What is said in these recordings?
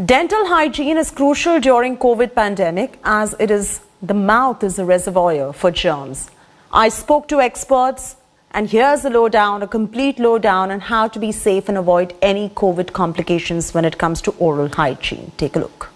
Dental hygiene is crucial during COVID pandemic as the mouth is a reservoir for germs. I spoke to experts and here's a complete lowdown on how to be safe and avoid any COVID complications when it comes to oral hygiene. Take a look.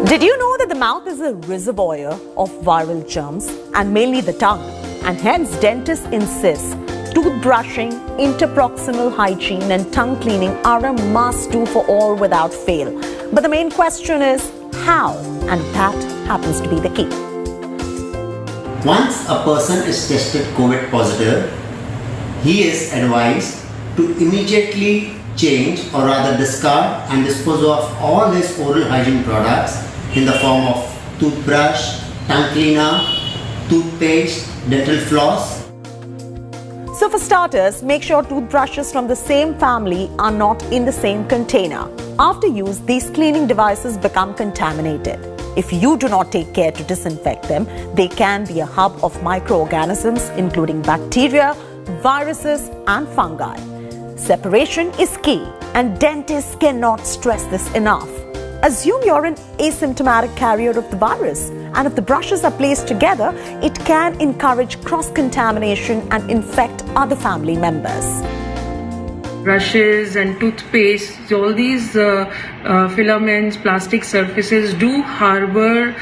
Did you know that the mouth is a reservoir of viral germs and mainly the tongue? And hence dentists insist toothbrushing, interproximal hygiene and tongue cleaning are a must-do for all without fail. But the main question is how? And that happens to be the key. Once a person is tested COVID positive, he is advised to immediately change or rather discard and dispose of all his oral hygiene products in the form of toothbrush, tongue cleaner, toothpaste, dental floss. So for starters, make sure toothbrushes from the same family are not in the same container. After use, these cleaning devices become contaminated. If you do not take care to disinfect them, they can be a hub of microorganisms including bacteria, viruses and fungi. Separation is key and dentists cannot stress this enough. Assume you're an asymptomatic carrier of the virus, and if the brushes are placed together, it can encourage cross-contamination and infect other family members. Brushes and toothpaste, all these filaments, plastic surfaces do harbor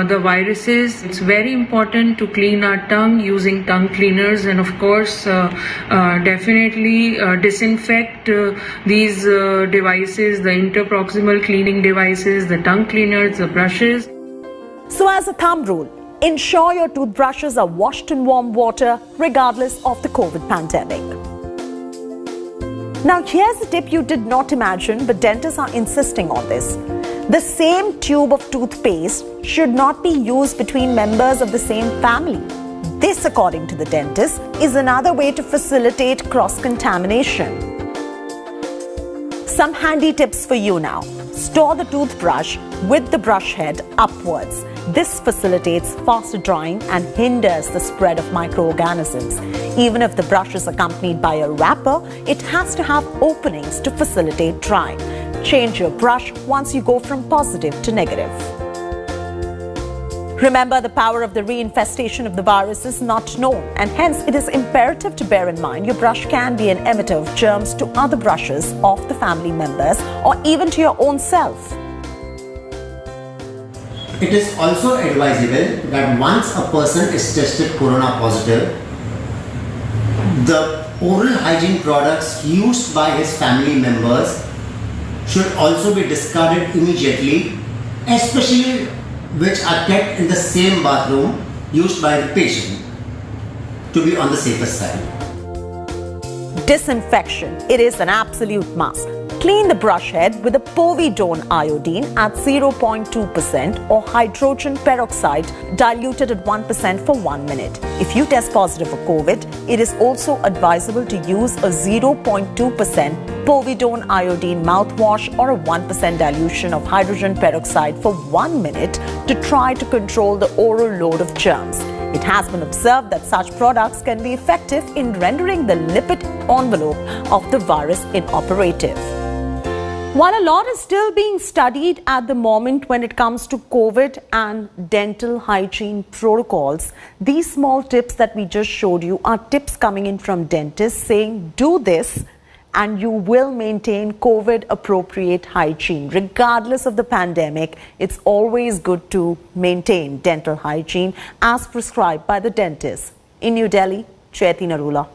the viruses. It's very important to clean our tongue using tongue cleaners and of course definitely disinfect these devices, the interproximal cleaning devices, the tongue cleaners, the brushes. So as a thumb rule, ensure your toothbrushes are washed in warm water regardless of the COVID pandemic. Now here's a tip you did not imagine, but dentists are insisting on this. The same tube of toothpaste should not be used between members of the same family. This, according to the dentist, is another way to facilitate cross-contamination. Some handy tips for you now. Store the toothbrush with the brush head upwards. This facilitates faster drying and hinders the spread of microorganisms. Even if the brush is accompanied by a wrapper, it has to have openings to facilitate drying. Change your brush once you go from positive to negative. Remember, the power of the reinfestation of the virus is not known, and hence it is imperative to bear in mind your brush can be an emitter of germs to other brushes of the family members or even to your own self. It is also advisable that once a person is tested corona positive, the oral hygiene products used by his family members should also be discarded immediately, especially which are kept in the same bathroom used by the patient, to be on the safer side. Disinfection. It is an absolute must. Clean the brush head with a povidone iodine at 0.2% or hydrogen peroxide diluted at 1% for 1 minute. If you test positive for COVID, it is also advisable to use a 0.2% povidone iodine mouthwash or a 1% dilution of hydrogen peroxide for 1 minute to try to control the oral load of germs. It has been observed that such products can be effective in rendering the lipid envelope of the virus inoperative. While a lot is still being studied at the moment when it comes to COVID and dental hygiene protocols, these small tips that we just showed you are tips coming in from dentists saying do this and you will maintain COVID appropriate hygiene. Regardless of the pandemic, it's always good to maintain dental hygiene as prescribed by the dentist. In New Delhi, Chaiti Narula.